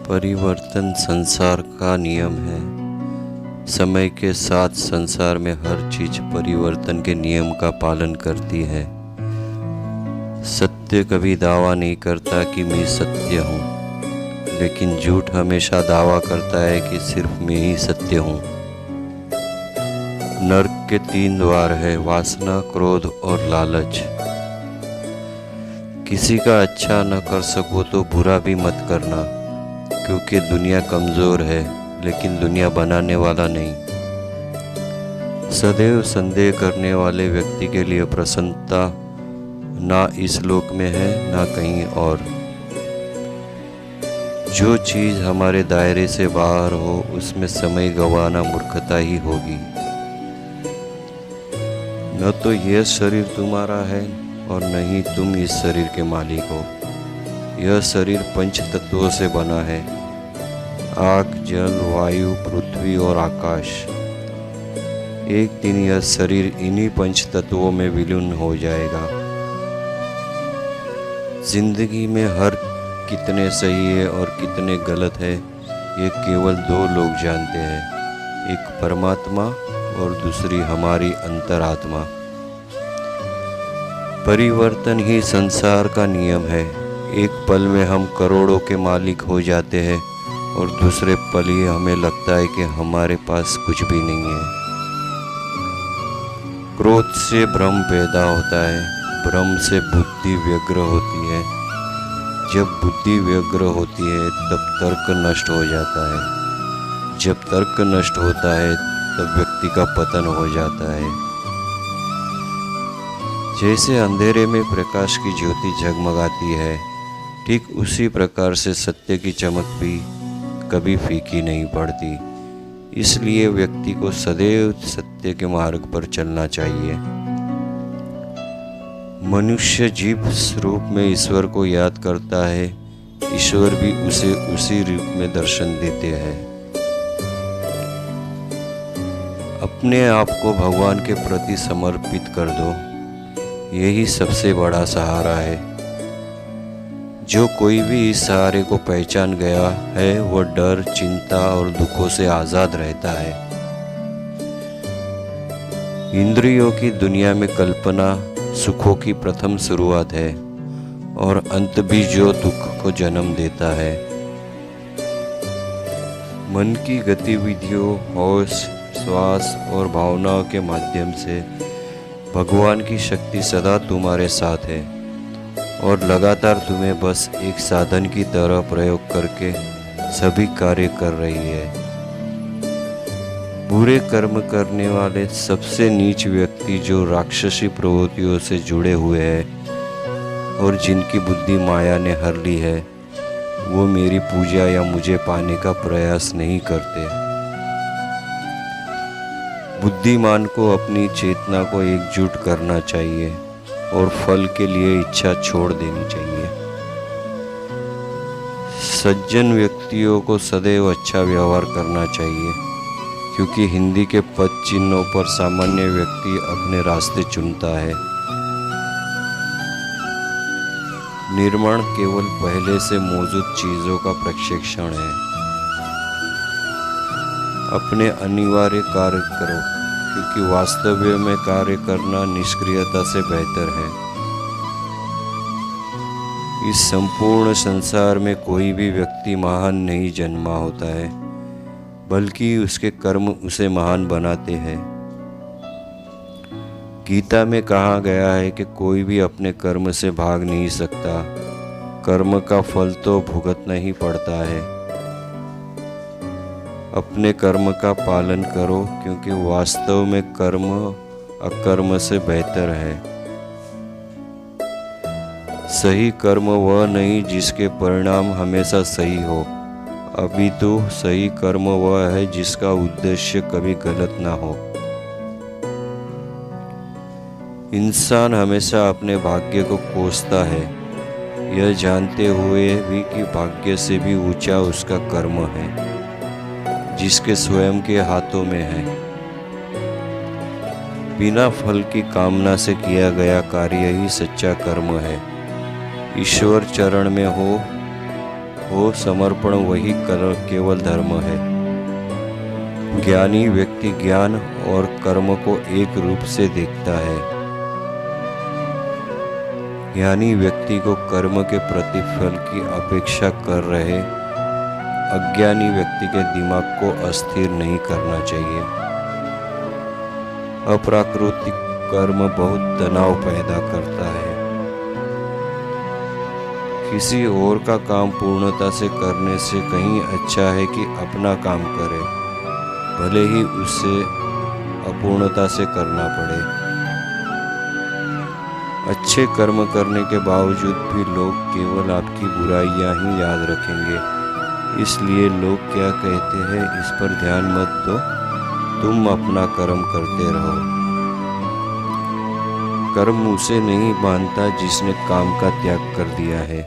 परिवर्तन संसार का नियम है। समय के साथ संसार में हर चीज परिवर्तन के नियम का पालन करती है। सत्य कभी दावा नहीं करता कि मैं सत्य हूँ, लेकिन झूठ हमेशा दावा करता है कि सिर्फ मैं ही सत्य हूँ। नर्क के 3 द्वार है, वासना, क्रोध और लालच। किसी का अच्छा न कर सको तो बुरा भी मत करना, क्योंकि दुनिया कमज़ोर है लेकिन दुनिया बनाने वाला नहीं। सदैव संदेह करने वाले व्यक्ति के लिए प्रसन्नता ना इस लोक में है ना कहीं और। जो चीज़ हमारे दायरे से बाहर हो उसमें समय गंवाना मूर्खता ही होगी। न तो यह शरीर तुम्हारा है और न ही तुम इस शरीर के मालिक हो। यह शरीर 5 तत्वों से बना है, आग, जल, वायु, पृथ्वी और आकाश। एक दिन यह शरीर इन्हीं 5 तत्वों में विलीन हो जाएगा। जिंदगी में हर कितने सही है और कितने गलत है ये केवल 2 लोग जानते हैं, एक परमात्मा और दूसरी हमारी अंतरात्मा। परिवर्तन ही संसार का नियम है। एक पल में हम करोड़ों के मालिक हो जाते हैं और दूसरे पल ही हमें लगता है कि हमारे पास कुछ भी नहीं है। क्रोध से भ्रम पैदा होता है, भ्रम से बुद्धि व्यग्र होती है। जब बुद्धि व्यग्र होती है तब तर्क नष्ट हो जाता है। जब तर्क नष्ट होता है तब व्यक्ति का पतन हो जाता है। जैसे अंधेरे में प्रकाश की ज्योति झगमगाती है, ठीक उसी प्रकार से सत्य की चमक भी कभी फीकी नहीं पड़ती। इसलिए व्यक्ति को सदैव सत्य के मार्ग पर चलना चाहिए। मनुष्य जिस रूप में ईश्वर को याद करता है, ईश्वर भी उसे उसी रूप में दर्शन देते हैं। अपने आप को भगवान के प्रति समर्पित कर दो, यही सबसे बड़ा सहारा है। जो कोई भी इस सहारे को पहचान गया है वह डर, चिंता और दुखों से आज़ाद रहता है। इंद्रियों की दुनिया में कल्पना सुखों की प्रथम शुरुआत है और अंत भी जो दुख को जन्म देता है। मन की गतिविधियों, होश, श्वास और भावनाओं के माध्यम से भगवान की शक्ति सदा तुम्हारे साथ है और लगातार तुम्हें बस एक साधन की तरह प्रयोग करके सभी कार्य कर रही है। बुरे कर्म करने वाले सबसे नीच व्यक्ति जो राक्षसी प्रवृत्तियों से जुड़े हुए हैं और जिनकी बुद्धि माया ने हर ली है, वो मेरी पूजा या मुझे पाने का प्रयास नहीं करते। बुद्धिमान को अपनी चेतना को एकजुट करना चाहिए और फल के लिए इच्छा छोड़ देनी चाहिए। सज्जन व्यक्तियों को सदैव अच्छा व्यवहार करना चाहिए, क्योंकि हिंदी के पद चिन्हों पर सामान्य व्यक्ति अपने रास्ते चुनता है। निर्माण केवल पहले से मौजूद चीजों का प्रक्षेपण है। अपने अनिवार्य कार्य करो, क्योंकि वास्तव में कार्य करना निष्क्रियता से बेहतर है। इस संपूर्ण संसार में कोई भी व्यक्ति महान नहीं जन्मा होता है, बल्कि उसके कर्म उसे महान बनाते हैं। गीता में कहा गया है कि कोई भी अपने कर्म से भाग नहीं सकता, कर्म का फल तो भुगतना ही पड़ता है। अपने कर्म का पालन करो, क्योंकि वास्तव में कर्म अकर्म से बेहतर है। सही कर्म वह नहीं जिसके परिणाम हमेशा सही हो, अभी तो सही कर्म वह है जिसका उद्देश्य कभी गलत ना हो। इंसान हमेशा अपने भाग्य को कोसता है, यह जानते हुए भी कि भाग्य से भी ऊंचा उसका कर्म है, जिसके स्वयं के हाथों में है। बिना फल की कामना से किया गया कार्य ही सच्चा कर्म है। ईश्वर चरण में हो हो समर्पण वही केवल धर्म है। ज्ञानी व्यक्ति ज्ञान और कर्म को एक रूप से देखता है। ज्ञानी व्यक्ति को कर्म के प्रतिफल की अपेक्षा कर रहे अज्ञानी व्यक्ति के दिमाग को अस्थिर नहीं करना चाहिए। अप्राकृतिक कर्म बहुत तनाव पैदा करता है। किसी और का काम पूर्णता से करने से कहीं अच्छा है कि अपना काम करे, भले ही उसे अपूर्णता से करना पड़े। अच्छे कर्म करने के बावजूद भी लोग केवल आपकी बुराइयां ही याद रखेंगे। इसलिए लोग क्या कहते हैं इस पर ध्यान मत दो, तुम अपना कर्म करते रहो। कर्म उसे नहीं बांधता जिसने काम का त्याग कर दिया है।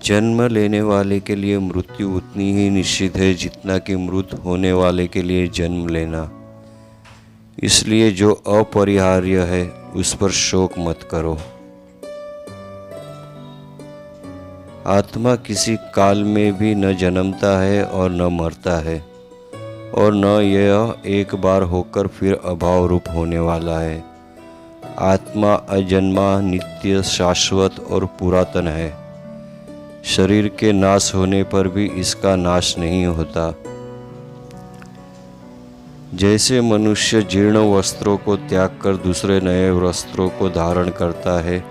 जन्म लेने वाले के लिए मृत्यु उतनी ही निश्चित है जितना कि मृत होने वाले के लिए जन्म लेना। इसलिए जो अपरिहार्य है उस पर शोक मत करो। आत्मा किसी काल में भी न जन्मता है और न मरता है, और न यह एक बार होकर फिर अभाव रूप होने वाला है। आत्मा अजन्मा, नित्य, शाश्वत और पुरातन है। शरीर के नाश होने पर भी इसका नाश नहीं होता। जैसे मनुष्य जीर्ण वस्त्रों को त्याग कर दूसरे नए वस्त्रों को धारण करता है,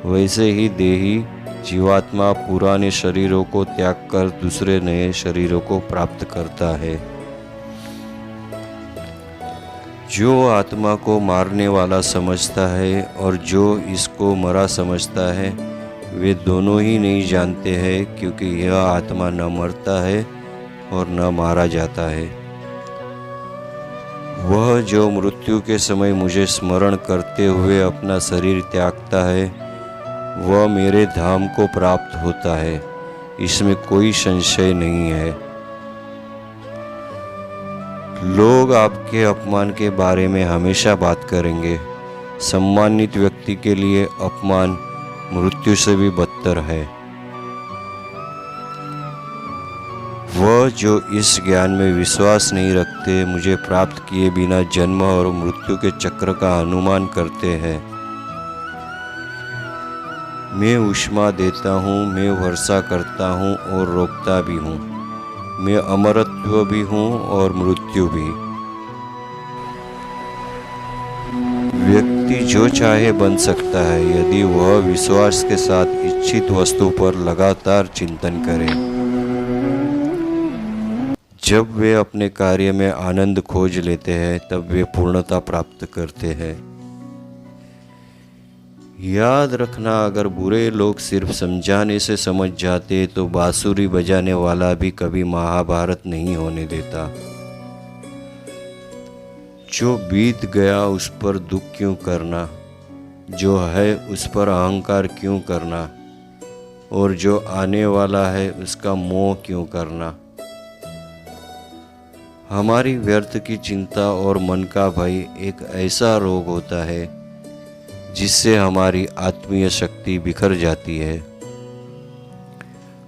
वैसे ही देही जीवात्मा पुराने शरीरों को त्याग कर दूसरे नए शरीरों को प्राप्त करता है। जो आत्मा को मारने वाला समझता है और जो इसको मरा समझता है, वे दोनों ही नहीं जानते हैं, क्योंकि यह आत्मा न मरता है और न मारा जाता है। वह जो मृत्यु के समय मुझे स्मरण करते हुए अपना शरीर त्यागता है, वह मेरे धाम को प्राप्त होता है, इसमें कोई संशय नहीं है। लोग आपके अपमान के बारे में हमेशा बात करेंगे। सम्मानित व्यक्ति के लिए अपमान मृत्यु से भी बदतर है। वह जो इस ज्ञान में विश्वास नहीं रखते, मुझे प्राप्त किए बिना जन्म और मृत्यु के चक्र का अनुमान करते हैं। मैं ऊष्मा देता हूँ, मैं वर्षा करता हूँ और रोकता भी हूँ। मैं अमरत्व भी हूँ और मृत्यु भी। व्यक्ति जो चाहे बन सकता है यदि वह विश्वास के साथ इच्छित वस्तु पर लगातार चिंतन करे। जब वे अपने कार्य में आनंद खोज लेते हैं, तब वे पूर्णता प्राप्त करते हैं। याद रखना, अगर बुरे लोग सिर्फ समझाने से समझ जाते तो बांसुरी बजाने वाला भी कभी महाभारत नहीं होने देता। जो बीत गया उस पर दुख क्यों करना, जो है उस पर अहंकार क्यों करना, और जो आने वाला है उसका मोह क्यों करना। हमारी व्यर्थ की चिंता और मन का भय एक ऐसा रोग होता है जिससे हमारी आत्मीय शक्ति बिखर जाती है।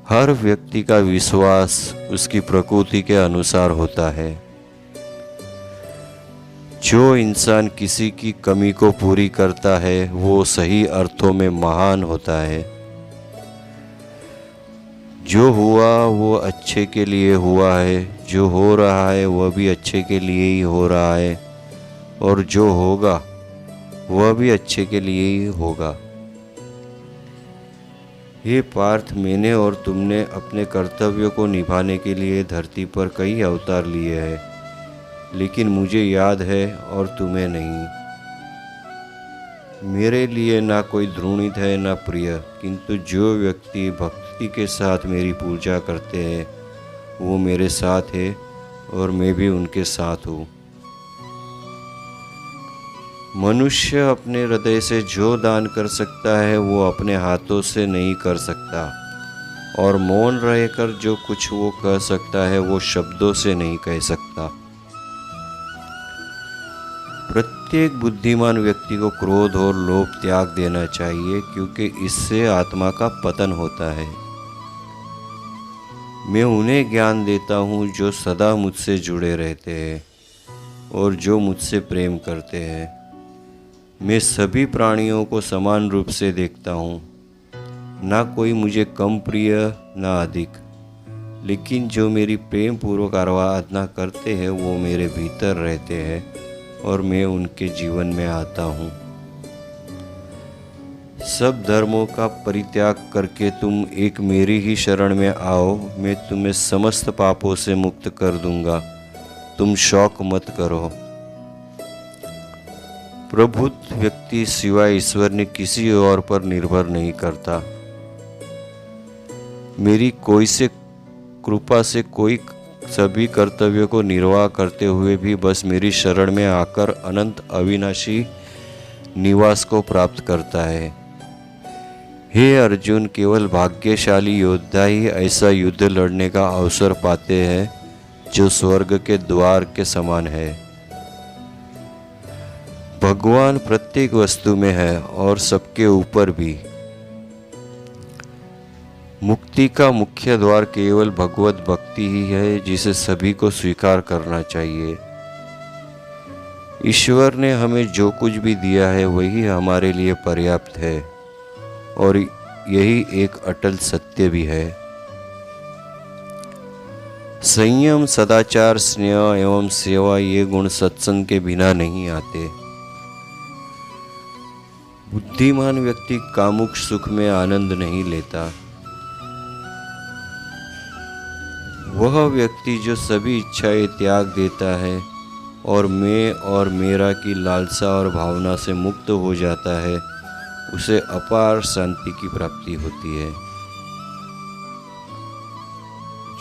हर व्यक्ति का विश्वास उसकी प्रकृति के अनुसार होता है। जो इंसान किसी की कमी को पूरी करता है वो सही अर्थों में महान होता है। जो हुआ वो अच्छे के लिए हुआ है, जो हो रहा है वह भी अच्छे के लिए ही हो रहा है, और जो होगा वह भी अच्छे के लिए ही होगा। हे पार्थ, मैंने और तुमने अपने कर्तव्यों को निभाने के लिए धरती पर कई अवतार लिए हैं, लेकिन मुझे याद है और तुम्हें नहीं। मेरे लिए ना कोई घृणित है ना प्रिय, किंतु जो व्यक्ति भक्ति के साथ मेरी पूजा करते हैं वो मेरे साथ है और मैं भी उनके साथ हूँ। मनुष्य अपने हृदय से जो दान कर सकता है वो अपने हाथों से नहीं कर सकता, और मौन रहकर जो कुछ वो कह सकता है वो शब्दों से नहीं कह सकता। प्रत्येक बुद्धिमान व्यक्ति को क्रोध और लोभ त्याग देना चाहिए, क्योंकि इससे आत्मा का पतन होता है। मैं उन्हें ज्ञान देता हूँ जो सदा मुझसे जुड़े रहते हैं और जो मुझसे प्रेम करते हैं। मैं सभी प्राणियों को समान रूप से देखता हूँ, ना कोई मुझे कम प्रिय ना अधिक, लेकिन जो मेरी प्रेम पूर्वक आराधना करते हैं वो मेरे भीतर रहते हैं और मैं उनके जीवन में आता हूँ। सब धर्मों का परित्याग करके तुम एक मेरी ही शरण में आओ, मैं तुम्हें समस्त पापों से मुक्त कर दूंगा। तुम शौक मत करो। प्रबुद्ध व्यक्ति सिवाय ईश्वर ने किसी और पर निर्भर नहीं करता। मेरी कोई से कृपा से कोई सभी कर्तव्यों को निर्वाह करते हुए भी बस मेरी शरण में आकर अनंत अविनाशी निवास को प्राप्त करता है। हे अर्जुन, केवल भाग्यशाली योद्धा ही ऐसा युद्ध लड़ने का अवसर पाते हैं जो स्वर्ग के द्वार के समान है। भगवान प्रत्येक वस्तु में है और सबके ऊपर भी। मुक्ति का मुख्य द्वार केवल भगवत भक्ति ही है, जिसे सभी को स्वीकार करना चाहिए। ईश्वर ने हमें जो कुछ भी दिया है वही हमारे लिए पर्याप्त है और यही एक अटल सत्य भी है। संयम, सदाचार, स्नेह एवं सेवा ये गुण सत्संग के बिना नहीं आते। बुद्धिमान व्यक्ति कामुक सुख में आनंद नहीं लेता। वह व्यक्ति जो सभी इच्छाएं त्याग देता है और मैं और मेरा की लालसा और भावना से मुक्त हो जाता है, उसे अपार शांति की प्राप्ति होती है।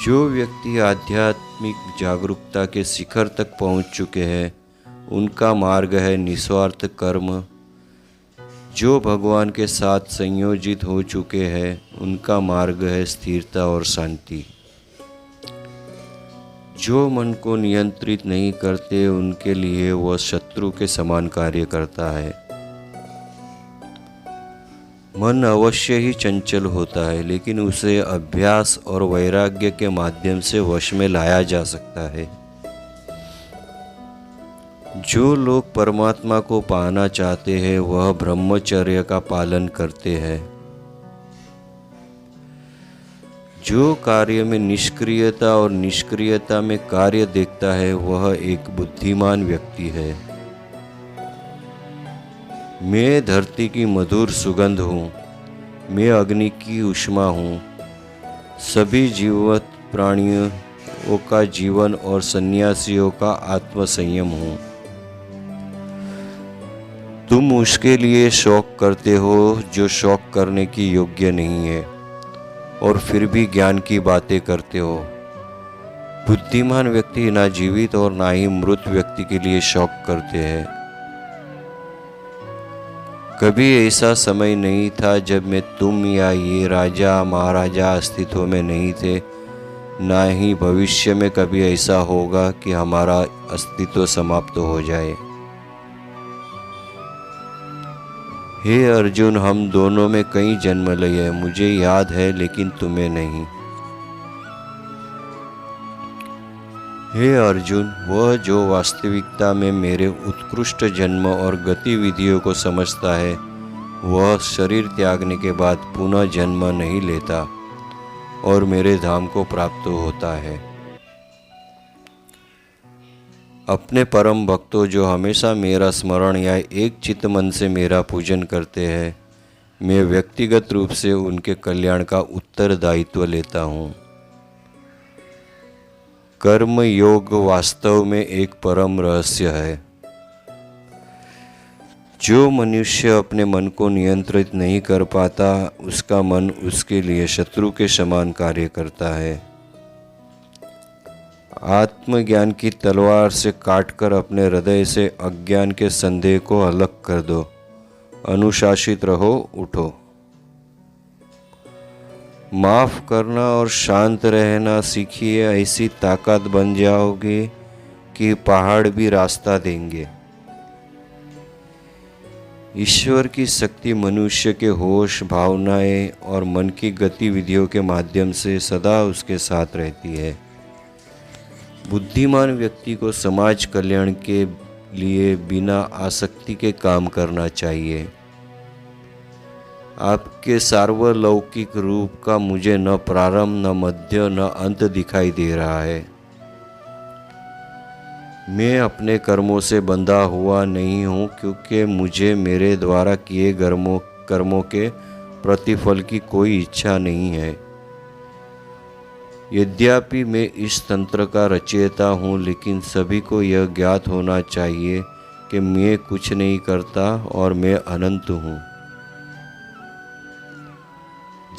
जो व्यक्ति आध्यात्मिक जागरूकता के शिखर तक पहुंच चुके हैं, उनका मार्ग है निस्वार्थ कर्म। जो भगवान के साथ संयोजित हो चुके हैं, उनका मार्ग है स्थिरता और शांति। जो मन को नियंत्रित नहीं करते, उनके लिए वह शत्रु के समान कार्य करता है। मन अवश्य ही चंचल होता है, लेकिन उसे अभ्यास और वैराग्य के माध्यम से वश में लाया जा सकता है। जो लोग परमात्मा को पाना चाहते हैं, वह ब्रह्मचर्य का पालन करते हैं। जो कार्य में निष्क्रियता और निष्क्रियता में कार्य देखता है, वह एक बुद्धिमान व्यक्ति है। मैं धरती की मधुर सुगंध हूँ, मैं अग्नि की ऊष्मा हूँ, सभी जीवत प्राणियों का जीवन और सन्यासियों का आत्म संयम हूँ। तुम उसके लिए शौक करते हो जो शौक करने की योग्य नहीं है, और फिर भी ज्ञान की बातें करते हो। बुद्धिमान व्यक्ति ना जीवित और ना ही मृत व्यक्ति के लिए शौक करते हैं। कभी ऐसा समय नहीं था जब मैं तुम या ये राजा महाराजा अस्तित्व में नहीं थे, ना ही भविष्य में कभी ऐसा होगा कि हमारा अस्तित्व समाप्त हो जाए। हे अर्जुन, हम दोनों में कई जन्म लिए, मुझे याद है लेकिन तुम्हें नहीं। हे अर्जुन, वह जो वास्तविकता में मेरे उत्कृष्ट जन्म और गतिविधियों को समझता है, वह शरीर त्यागने के बाद पुनः जन्म नहीं लेता और मेरे धाम को प्राप्त होता है। अपने परम भक्तों जो हमेशा मेरा स्मरण या एक चित्त मन से मेरा पूजन करते हैं, मैं व्यक्तिगत रूप से उनके कल्याण का उत्तरदायित्व लेता हूँ। कर्म योग वास्तव में एक परम रहस्य है। जो मनुष्य अपने मन को नियंत्रित नहीं कर पाता, उसका मन उसके लिए शत्रु के समान कार्य करता है। आत्मज्ञान की तलवार से काटकर अपने हृदय से अज्ञान के संदेह को अलग कर दो। अनुशासित रहो, उठो। माफ करना और शांत रहना सीखिए, ऐसी ताकत बन जाओगे कि पहाड़ भी रास्ता देंगे। ईश्वर की शक्ति मनुष्य के होश, भावनाएं और मन की गतिविधियों के माध्यम से सदा उसके साथ रहती है। बुद्धिमान व्यक्ति को समाज कल्याण के लिए बिना आसक्ति के काम करना चाहिए। आपके सार्वलौकिक रूप का मुझे न प्रारंभ, न मध्य, न अंत दिखाई दे रहा है। मैं अपने कर्मों से बंधा हुआ नहीं हूँ, क्योंकि मुझे मेरे द्वारा किए कर्मों के प्रतिफल की कोई इच्छा नहीं है। यद्यपि मैं इस तंत्र का रचयिता हूँ, लेकिन सभी को यह ज्ञात होना चाहिए कि मैं कुछ नहीं करता और मैं अनंत हूँ।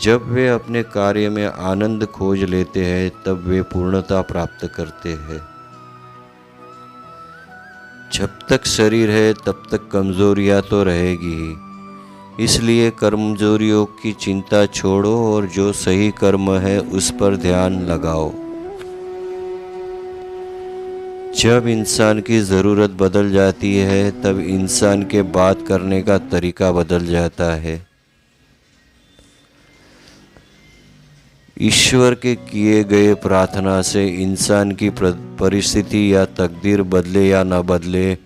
जब वे अपने कार्य में आनंद खोज लेते हैं, तब वे पूर्णता प्राप्त करते हैं। जब तक शरीर है तब तक कमजोरियां तो रहेगी ही, इसलिए कमजोरियों की चिंता छोड़ो और जो सही कर्म है उस पर ध्यान लगाओ। जब इंसान की ज़रूरत बदल जाती है, तब इंसान के बात करने का तरीका बदल जाता है। ईश्वर के किए गए प्रार्थना से इंसान की परिस्थिति या तकदीर बदले या न बदले,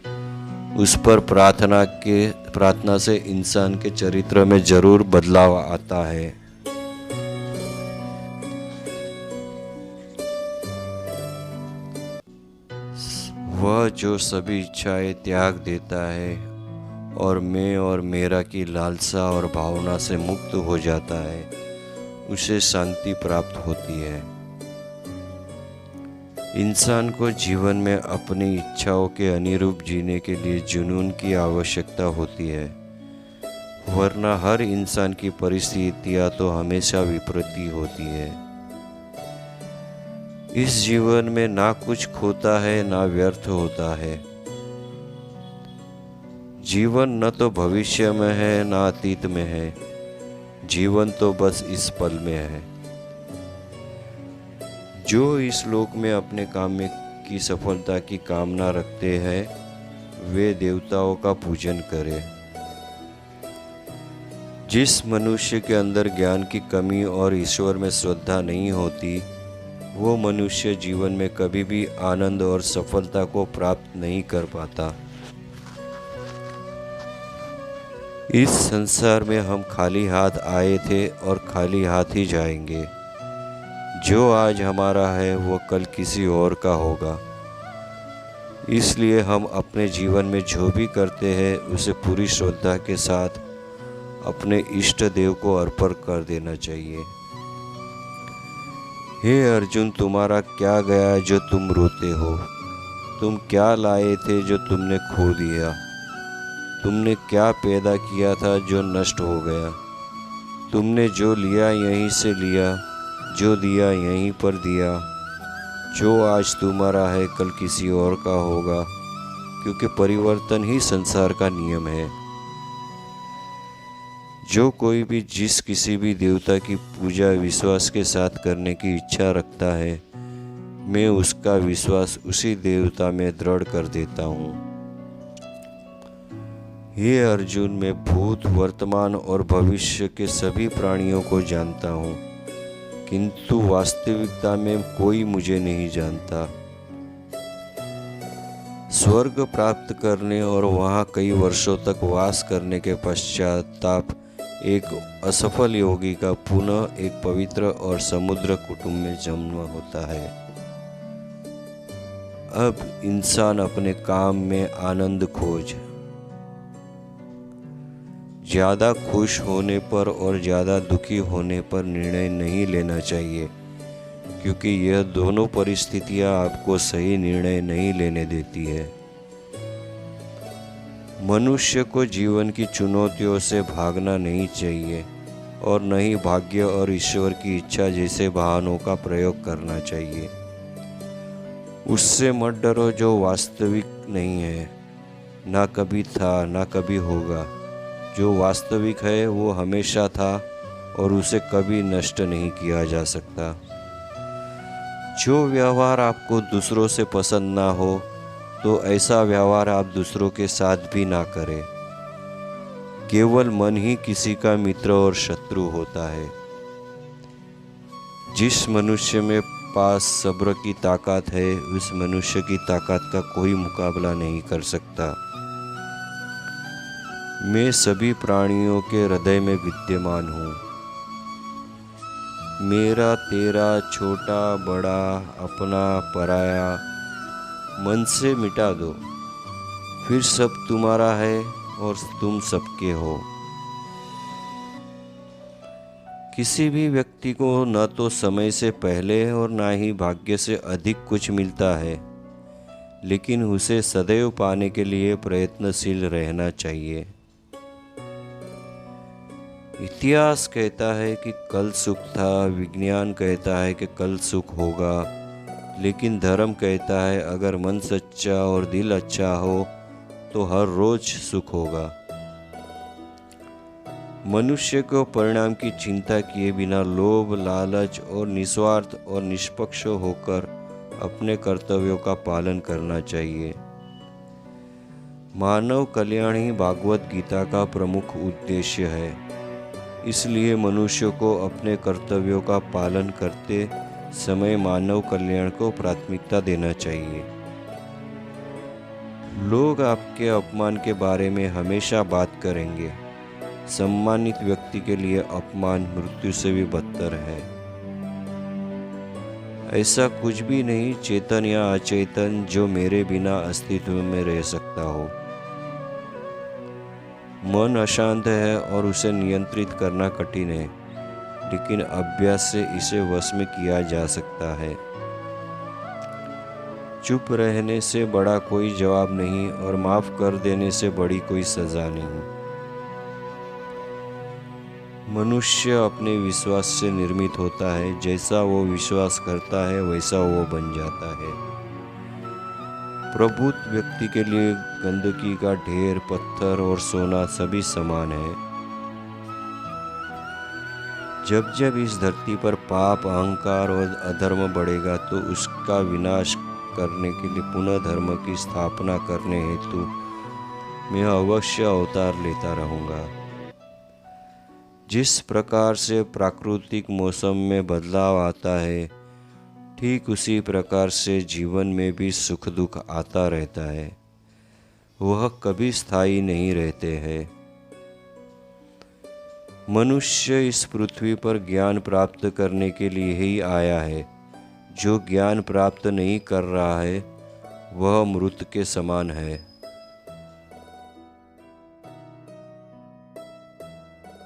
उस पर प्रार्थना से इंसान के चरित्र में जरूर बदलाव आता है। वह जो सभी इच्छाएं त्याग देता है और मैं और मेरा की लालसा और भावना से मुक्त हो जाता है, उसे शांति प्राप्त होती है। इंसान को जीवन में अपनी इच्छाओं के अनुरूप जीने के लिए जुनून की आवश्यकता होती है, वरना हर इंसान की परिस्थितियां तो हमेशा विपरीत होती है। इस जीवन में ना कुछ खोता है ना व्यर्थ होता है। जीवन न तो भविष्य में है ना अतीत में है, जीवन तो बस इस पल में है। जो इस लोक में अपने काम में की सफलता की कामना रखते हैं, वे देवताओं का पूजन करें। जिस मनुष्य के अंदर ज्ञान की कमी और ईश्वर में श्रद्धा नहीं होती, वो मनुष्य जीवन में कभी भी आनंद और सफलता को प्राप्त नहीं कर पाता। इस संसार में हम खाली हाथ आए थे और खाली हाथ ही जाएंगे। जो आज हमारा है वो कल किसी और का होगा। इसलिए हम अपने जीवन में जो भी करते हैं उसे पूरी श्रद्धा के साथ अपने इष्ट देव को अर्पण कर देना चाहिए। हे अर्जुन, तुम्हारा क्या गया जो तुम रोते हो? तुम क्या लाए थे जो तुमने खो दिया? तुमने क्या पैदा किया था जो नष्ट हो गया? तुमने जो लिया यहीं से लिया, जो दिया यहीं पर दिया। जो आज तुम्हारा है कल किसी और का होगा, क्योंकि परिवर्तन ही संसार का नियम है। जो कोई भी किसी भी देवता की पूजा विश्वास के साथ करने की इच्छा रखता है, मैं उसका विश्वास उसी देवता में दृढ़ कर देता हूँ। हे अर्जुन, मैं भूत, वर्तमान और भविष्य के सभी प्राणियों को जानता हूँ, किंतु वास्तविकता में कोई मुझे नहीं जानता। स्वर्ग प्राप्त करने और वहाँ कई वर्षों तक वास करने के पश्चाताप एक असफल योगी का पुनः एक पवित्र और समुद्र कुटुंब में जन्म होता है। अब इंसान अपने काम में आनंद खोज। ज़्यादा खुश होने पर और ज़्यादा दुखी होने पर निर्णय नहीं लेना चाहिए, क्योंकि यह दोनों परिस्थितियां आपको सही निर्णय नहीं लेने देती है। मनुष्य को जीवन की चुनौतियों से भागना नहीं चाहिए और न ही भाग्य और ईश्वर की इच्छा जैसे वाहनों का प्रयोग करना चाहिए। उससे मत डरो जो वास्तविक नहीं है, ना कभी था ना कभी होगा। जो वास्तविक है वो हमेशा था और उसे कभी नष्ट नहीं किया जा सकता। जो व्यवहार आपको दूसरों से पसंद ना हो, तो ऐसा व्यवहार आप दूसरों के साथ भी ना करें। केवल मन ही किसी का मित्र और शत्रु होता है। जिस मनुष्य में पास सब्र की ताकत है, उस मनुष्य की ताकत का कोई मुकाबला नहीं कर सकता। मैं सभी प्राणियों के हृदय में विद्यमान हूँ। मेरा तेरा, छोटा बड़ा, अपना पराया, मन से मिटा दो, फिर सब तुम्हारा है और तुम सबके हो। किसी भी व्यक्ति को न तो समय से पहले और न ही भाग्य से अधिक कुछ मिलता है, लेकिन उसे सदैव पाने के लिए प्रयत्नशील रहना चाहिए। इतिहास कहता है कि कल सुख था, विज्ञान कहता है कि कल सुख होगा, लेकिन धर्म कहता है अगर मन सच्चा और दिल अच्छा हो तो हर रोज सुख होगा। मनुष्य को परिणाम की चिंता किए बिना लोभ, लालच और निस्वार्थ और निष्पक्ष होकर अपने कर्तव्यों का पालन करना चाहिए। मानव कल्याण ही भागवत गीता का प्रमुख उद्देश्य है। इसलिए मनुष्य को अपने कर्तव्यों का पालन करते समय मानव कल्याण को प्राथमिकता देना चाहिए। लोग आपके अपमान के बारे में हमेशा बात करेंगे। सम्मानित व्यक्ति के लिए अपमान मृत्यु से भी बदतर है। ऐसा कुछ भी नहीं, चेतन या अचेतन, जो मेरे बिना अस्तित्व में रह सकता हो। मन अशांत है और उसे नियंत्रित करना कठिन है, लेकिन अभ्यास से इसे वश में किया जा सकता है। चुप रहने से बड़ा कोई जवाब नहीं और माफ कर देने से बड़ी कोई सजा नहीं। मनुष्य अपने विश्वास से निर्मित होता है। जैसा वो विश्वास करता है वैसा वो बन जाता है। प्रबुद्ध व्यक्ति के लिए गंदगी का ढेर, पत्थर और सोना सभी समान है। जब जब इस धरती पर पाप, अहंकार और अधर्म बढ़ेगा तो उसका विनाश करने के लिए पुनः धर्म की स्थापना करने हेतु मैं अवश्य अवतार लेता रहूँगा। जिस प्रकार से प्राकृतिक मौसम में बदलाव आता है, ठीक उसी प्रकार से जीवन में भी सुख दुख आता रहता है। वह कभी स्थायी नहीं रहते हैं। मनुष्य इस पृथ्वी पर ज्ञान प्राप्त करने के लिए ही आया है। जो ज्ञान प्राप्त नहीं कर रहा है वह मृत के समान है।